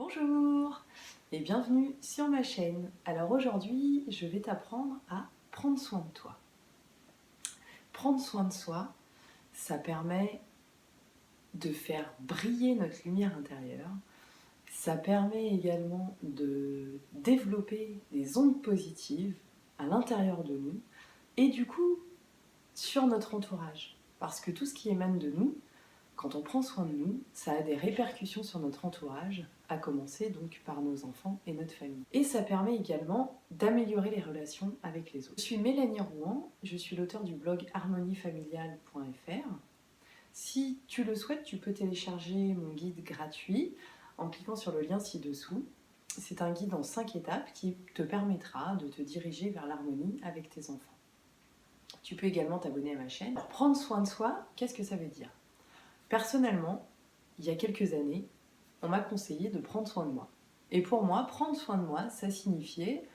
Bonjour et bienvenue sur ma chaîne. Alors aujourd'hui, je vais t'apprendre à prendre soin de toi. Prendre soin de soi, ça permet de faire briller notre lumière intérieure. Ça permet également de développer des ondes positives à l'intérieur de nous et du coup sur notre entourage. Parce que tout ce qui émane de nous, quand on prend soin de nous, ça a des répercussions sur notre entourage, à commencer donc par nos enfants et notre famille. Et ça permet également d'améliorer les relations avec les autres. Je suis Mélanie Rouen, je suis l'auteure du blog harmoniefamiliale.fr. Si tu le souhaites, tu peux télécharger mon guide gratuit en cliquant sur le lien ci-dessous. C'est un guide en 5 étapes qui te permettra de te diriger vers l'harmonie avec tes enfants. Tu peux également t'abonner à ma chaîne. Alors, prendre soin de soi, qu'est-ce que ça veut dire ? Personnellement, il y a quelques années, on m'a conseillé de prendre soin de moi. Et pour moi, prendre soin de moi, ça signifiait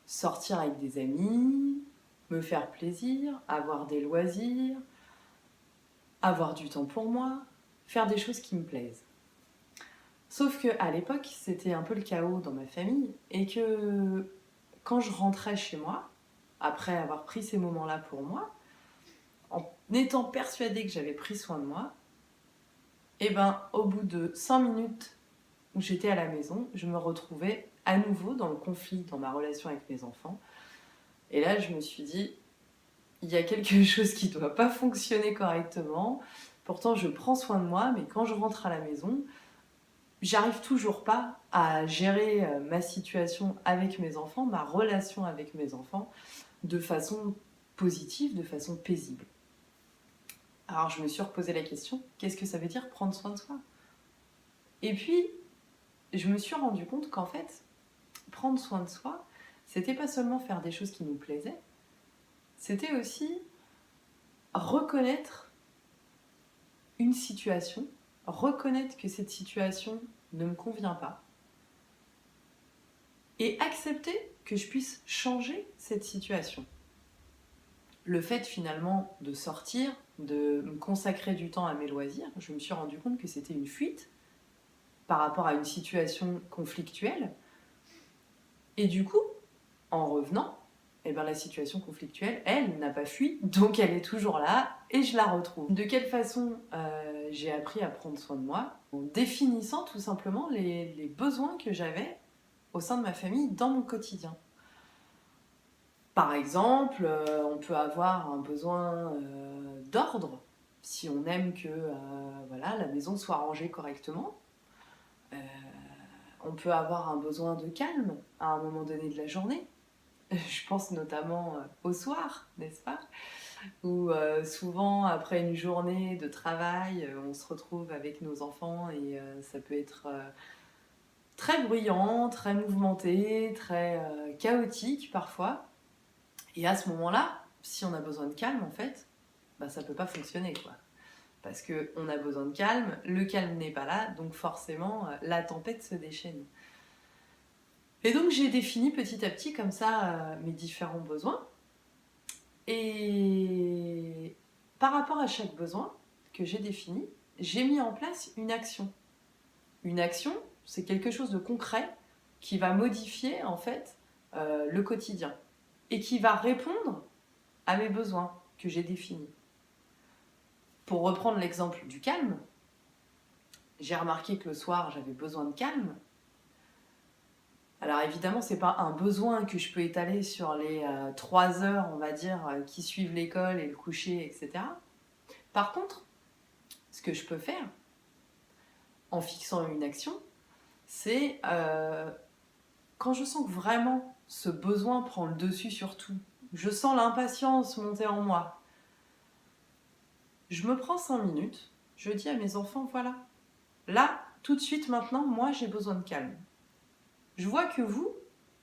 sortir avec des amis, me faire plaisir, avoir des loisirs, avoir du temps pour moi, faire des choses qui me plaisent. Sauf qu'à l'époque, c'était un peu le chaos dans ma famille et que quand je rentrais chez moi, après avoir pris ces moments-là pour moi, en étant persuadée que j'avais pris soin de moi, et ben au bout de 5 minutes où j'étais à la maison, je me retrouvais à nouveau dans le conflit dans ma relation avec mes enfants. Et là, je me suis dit, il y a quelque chose qui ne doit pas fonctionner correctement. Pourtant, je prends soin de moi, mais quand je rentre à la maison, j'arrive toujours pas à gérer ma situation avec mes enfants, ma relation avec mes enfants, de façon positive, de façon paisible. Alors, je me suis reposé la question, qu'est-ce que ça veut dire prendre soin de soi ? Et puis, je me suis rendu compte qu'en fait, prendre soin de soi, c'était pas seulement faire des choses qui nous plaisaient, c'était aussi reconnaître une situation, reconnaître que cette situation ne me convient pas et accepter que je puisse changer cette situation. Le fait finalement de sortir, de me consacrer du temps à mes loisirs, je me suis rendu compte que c'était une fuite par rapport à une situation conflictuelle. Et du coup, en revenant, eh ben, la situation conflictuelle, elle, n'a pas fui, donc elle est toujours là et je la retrouve. De quelle façon j'ai appris à prendre soin de moi ? En définissant tout simplement les besoins que j'avais au sein de ma famille dans mon quotidien. Par exemple, on peut avoir un besoin d'ordre, si on aime que voilà, la maison soit rangée correctement. On peut avoir un besoin de calme à un moment donné de la journée. Je pense notamment au soir, n'est-ce pas ? Où souvent, après une journée de travail, on se retrouve avec nos enfants et ça peut être très bruyant, très mouvementé, très chaotique parfois. Et à ce moment-là, si on a besoin de calme, en fait, bah, ça ne peut pas fonctionner, quoi. Parce qu'on a besoin de calme, le calme n'est pas là, donc forcément, la tempête se déchaîne. Et donc j'ai défini petit à petit comme ça mes différents besoins. Et par rapport à chaque besoin que j'ai défini, j'ai mis en place une action. Une action, c'est quelque chose de concret qui va modifier en fait le quotidien et qui va répondre à mes besoins que j'ai définis. Pour reprendre l'exemple du calme, j'ai remarqué que le soir j'avais besoin de calme. Alors évidemment, c'est pas un besoin que je peux étaler sur les 3 heures, on va dire, qui suivent l'école et le coucher, etc. Par contre, ce que je peux faire, en fixant une action, c'est quand je sens que vraiment ce besoin prend le dessus sur tout, je sens l'impatience monter en moi, je me prends 5 minutes, je dis à mes enfants, voilà, là, tout de suite maintenant, moi j'ai besoin de calme. Je vois que vous,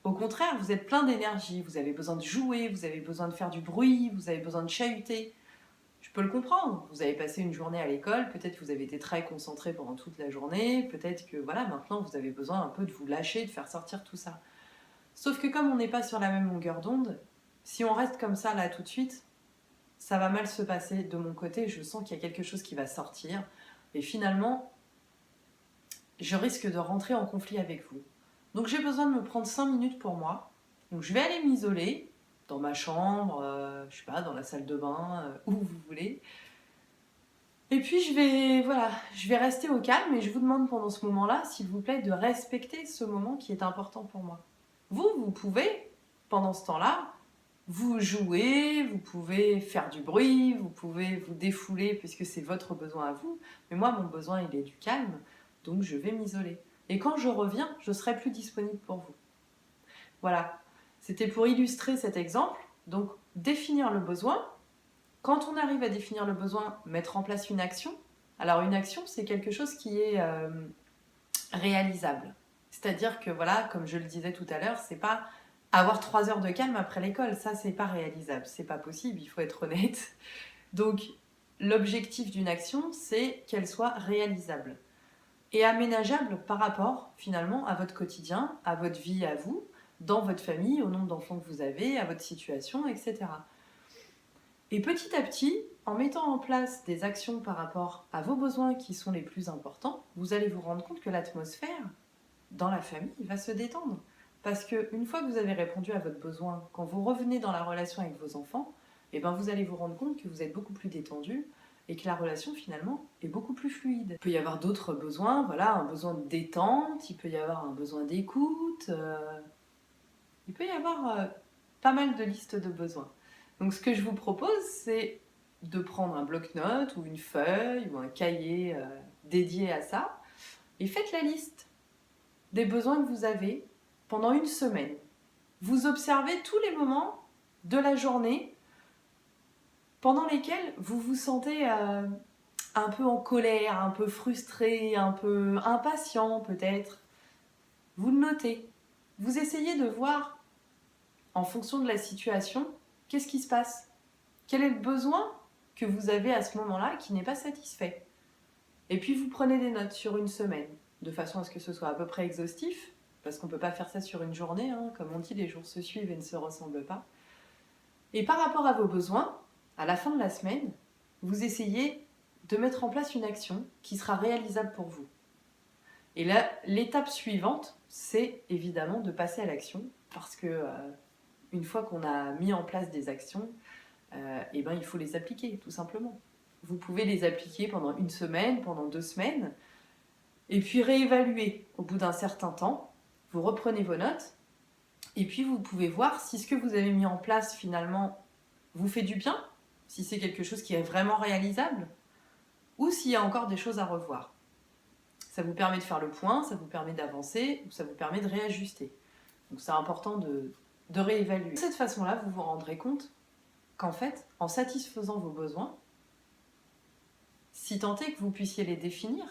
au contraire, vous êtes plein d'énergie, vous avez besoin de jouer, vous avez besoin de faire du bruit, vous avez besoin de chahuter. Je peux le comprendre, vous avez passé une journée à l'école, peut-être que vous avez été très concentré pendant toute la journée, peut-être que voilà, maintenant vous avez besoin un peu de vous lâcher, de faire sortir tout ça. Sauf que comme on n'est pas sur la même longueur d'onde, si on reste comme ça là tout de suite, ça va mal se passer de mon côté, je sens qu'il y a quelque chose qui va sortir. Et finalement, je risque de rentrer en conflit avec vous. Donc j'ai besoin de me prendre 5 minutes pour moi. Donc je vais aller m'isoler dans ma chambre, je sais pas, dans la salle de bain, où vous voulez. Et puis je vais rester au calme et je vous demande pendant ce moment-là, s'il vous plaît, de respecter ce moment qui est important pour moi. Vous pouvez, pendant ce temps-là, vous jouer, vous pouvez faire du bruit, vous pouvez vous défouler puisque c'est votre besoin à vous. Mais moi, mon besoin, il est du calme, donc je vais m'isoler. Et quand je reviens, je serai plus disponible pour vous. Voilà, c'était pour illustrer cet exemple. Donc, définir le besoin. Quand on arrive à définir le besoin, mettre en place une action. Alors, une action, c'est quelque chose qui est réalisable. C'est-à-dire que, voilà, comme je le disais tout à l'heure, c'est pas avoir 3 heures de calme après l'école. Ça, c'est pas réalisable. C'est pas possible, il faut être honnête. Donc, l'objectif d'une action, c'est qu'elle soit réalisable et aménageable par rapport, finalement, à votre quotidien, à votre vie à vous, dans votre famille, au nombre d'enfants que vous avez, à votre situation, etc. Et petit à petit, en mettant en place des actions par rapport à vos besoins qui sont les plus importants, vous allez vous rendre compte que l'atmosphère dans la famille va se détendre. Parce qu'une fois que vous avez répondu à votre besoin, quand vous revenez dans la relation avec vos enfants, eh ben vous allez vous rendre compte que vous êtes beaucoup plus détendu et que la relation finalement est beaucoup plus fluide. Il peut y avoir d'autres besoins, voilà, un besoin de détente, il peut y avoir un besoin d'écoute, il peut y avoir pas mal de listes de besoins. Donc ce que je vous propose, c'est de prendre un bloc-notes ou une feuille ou un cahier dédié à ça et faites la liste des besoins que vous avez pendant une semaine. Vous observez tous les moments de la journée pendant lesquels vous vous sentez un peu en colère, un peu frustré, un peu impatient peut-être. Vous le notez. Vous essayez de voir, en fonction de la situation, qu'est-ce qui se passe. Quel est le besoin que vous avez à ce moment-là qui n'est pas satisfait. Et puis vous prenez des notes sur une semaine, de façon à ce que ce soit à peu près exhaustif, parce qu'on ne peut pas faire ça sur une journée, hein. Comme on dit, les jours se suivent et ne se ressemblent pas. Et par rapport à vos besoins, à la fin de la semaine, vous essayez de mettre en place une action qui sera réalisable pour vous. Et là, l'étape suivante, c'est évidemment de passer à l'action, parce que une fois qu'on a mis en place des actions, eh ben, il faut les appliquer, tout simplement. Vous pouvez les appliquer pendant une semaine, pendant 2 semaines, et puis réévaluer au bout d'un certain temps. Vous reprenez vos notes, et puis vous pouvez voir si ce que vous avez mis en place finalement vous fait du bien, si c'est quelque chose qui est vraiment réalisable, ou s'il y a encore des choses à revoir. Ça vous permet de faire le point, ça vous permet d'avancer, ou ça vous permet de réajuster. Donc c'est important de réévaluer. De cette façon-là, vous vous rendrez compte qu'en fait, en satisfaisant vos besoins, si tant est que vous puissiez les définir,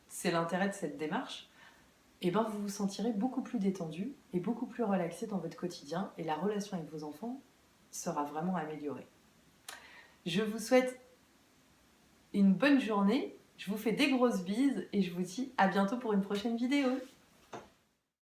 c'est l'intérêt de cette démarche, et ben vous vous sentirez beaucoup plus détendu et beaucoup plus relaxé dans votre quotidien et la relation avec vos enfants sera vraiment améliorée. Je vous souhaite une bonne journée, je vous fais des grosses bises et je vous dis à bientôt pour une prochaine vidéo.